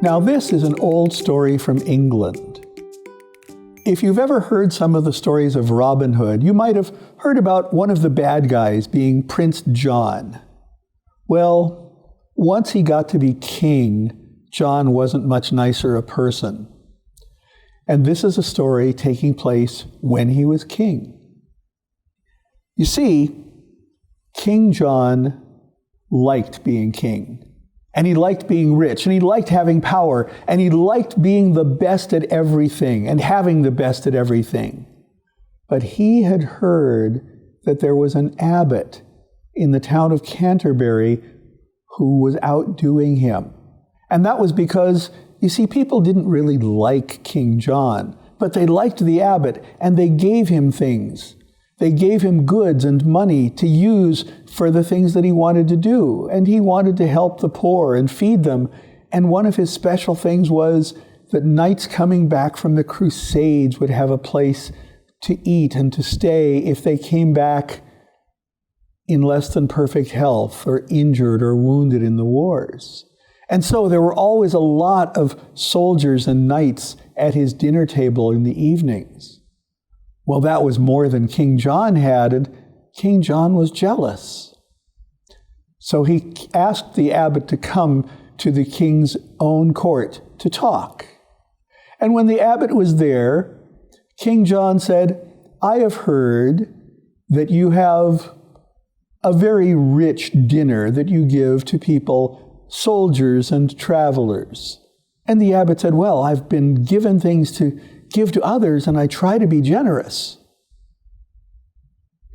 Now, this is an old story from England. If you've ever heard some of the stories of Robin Hood, you might have heard about one of the bad guys being Prince John. Well, once he got to be king, John wasn't much nicer a person. And this is a story taking place when he was king. You see, King John liked being king. And he liked being rich, and he liked having power, and he liked being the best at everything and having the best at everything. But he had heard that there was an abbot in the town of Canterbury who was outdoing him. And that was because, you see, people didn't really like King John, but they liked the abbot, and they gave him things. They gave him goods and money to use for the things that he wanted to do. And he wanted to help the poor and feed them. And one of his special things was that knights coming back from the Crusades would have a place to eat and to stay if they came back in less than perfect health or injured or wounded in the wars. And so there were always a lot of soldiers and knights at his dinner table in the evenings. Well, that was more than King John had, and King John was jealous. So he asked the abbot to come to the king's own court to talk. And when the abbot was there, King John said, "I have heard that you have a very rich dinner that you give to people, soldiers and travelers." And the abbot said, "Well, I've been given things to give to others, and I try to be generous."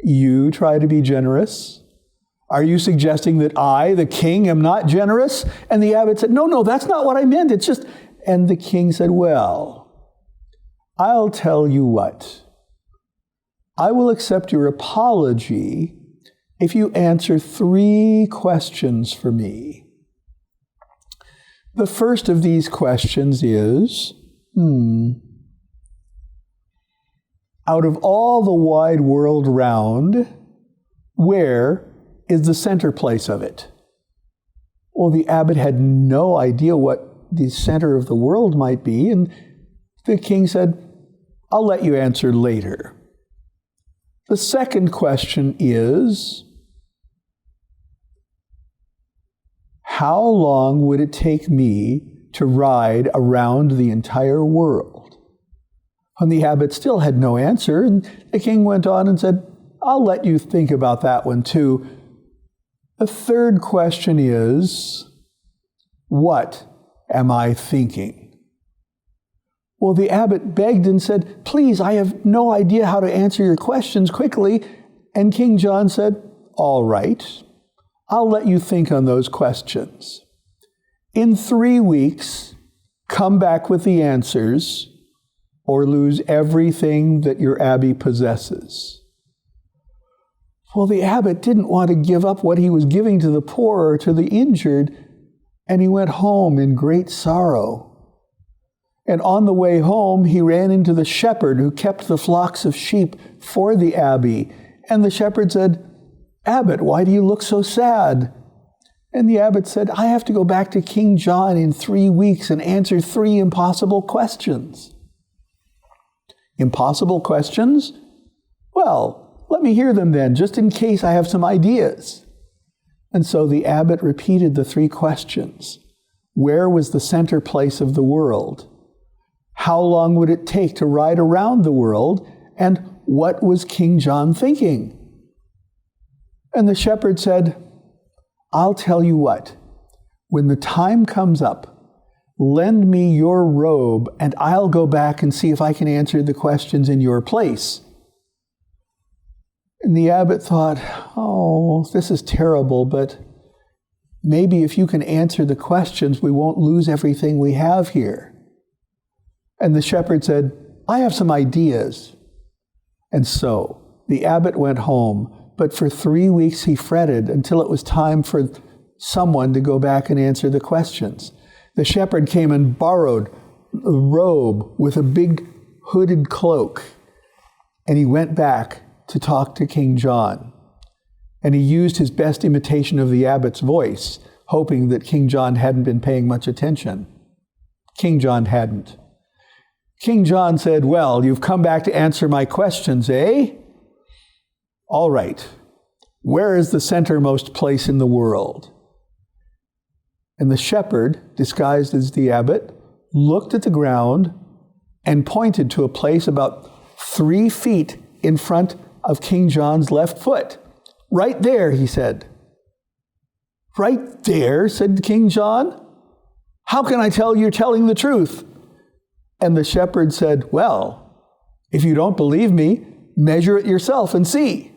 "You try to be generous? Are you suggesting that I, the king, am not generous?" And the abbot said, No, that's not what I meant. It's just... And the king said, "Well, I'll tell you what. I will accept your apology if you answer 3 questions for me. The first of these questions is, out of all the wide world round, where is the center place of it?" Well, the abbot had no idea what the center of the world might be, and the king said, "I'll let you answer later. The second question is, how long would it take me to ride around the entire world?" And the abbot still had no answer, and the king went on and said, "I'll let you think about that one too. The third question is, what am I thinking?" Well, the abbot begged and said, "Please, I have no idea how to answer your questions quickly." And King John said, "All right, I'll let you think on those questions. In 3 weeks, come back with the answers, or lose everything that your abbey possesses." Well, the abbot didn't want to give up what he was giving to the poor or to the injured, and he went home in great sorrow. And on the way home, he ran into the shepherd who kept the flocks of sheep for the abbey. And the shepherd said, "Abbot, why do you look so sad?" And the abbot said, "I have to go back to King John in 3 weeks and answer 3 impossible questions." "Impossible questions? Well, let me hear them then, just in case I have some ideas." And so the abbot repeated the 3 questions. Where was the center place of the world? How long would it take to ride around the world? And what was King John thinking? And the shepherd said, "I'll tell you what, when the time comes up, lend me your robe, and I'll go back and see if I can answer the questions in your place." And the abbot thought, "Oh, this is terrible, but maybe if you can answer the questions, we won't lose everything we have here." And the shepherd said, "I have some ideas." And so the abbot went home, but for 3 weeks he fretted until it was time for someone to go back and answer the questions. The shepherd came and borrowed a robe with a big hooded cloak, and he went back to talk to King John. And he used his best imitation of the abbot's voice, hoping that King John hadn't been paying much attention. King John hadn't. King John said, "Well, you've come back to answer my questions, eh? All right. Where is the centermost place in the world?" And the shepherd, disguised as the abbot, looked at the ground and pointed to a place about 3 feet in front of King John's left foot. "Right there," he said. "Right there," said King John. "How can I tell you're telling the truth?" And the shepherd said, "Well, if you don't believe me, measure it yourself and see."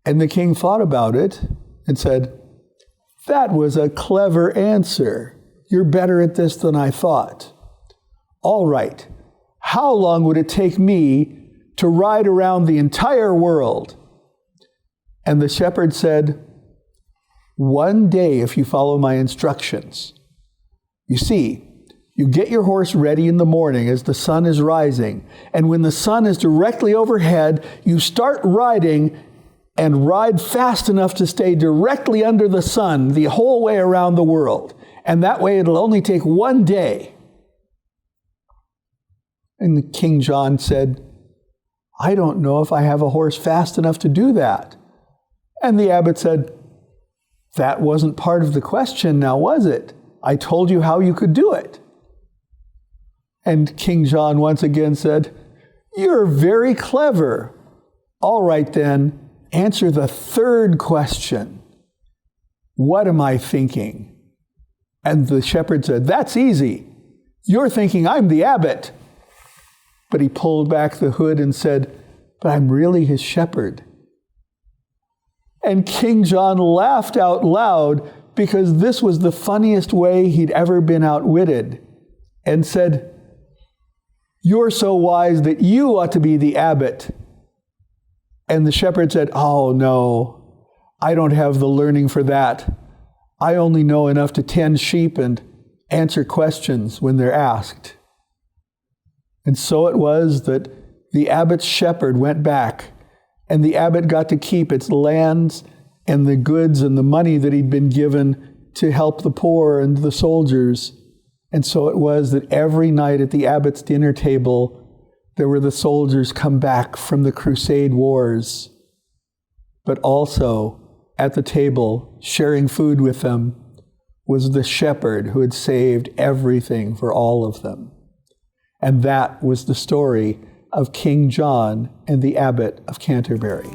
And the king thought about it and said, "That was a clever answer. You're better at this than I thought. All right, how long would it take me to ride around the entire world?" And the shepherd said, "1 day if you follow my instructions. You see, you get your horse ready in the morning as the sun is rising, and when the sun is directly overhead, you start riding and ride fast enough to stay directly under the sun the whole way around the world. And that way it'll only take 1 day." And King John said, "I don't know if I have a horse fast enough to do that." And the abbot said, "That wasn't part of the question now, was it? I told you how you could do it." And King John once again said, "You're very clever. All right then, answer the 3rd question. What am I thinking?" And the shepherd said, "That's easy. You're thinking I'm the abbot." But he pulled back the hood and said, "But I'm really his shepherd." And King John laughed out loud because this was the funniest way he'd ever been outwitted, and said, "You're so wise that you ought to be the abbot." And the shepherd said, "Oh no, I don't have the learning for that. I only know enough to tend sheep and answer questions when they're asked." And so it was that the abbot's shepherd went back, and the abbot got to keep its lands and the goods and the money that he'd been given to help the poor and the soldiers. And so it was that every night at the abbot's dinner table, there were the soldiers come back from the Crusade wars. But also at the table, sharing food with them, was the shepherd who had saved everything for all of them. And that was the story of King John and the Abbot of Canterbury.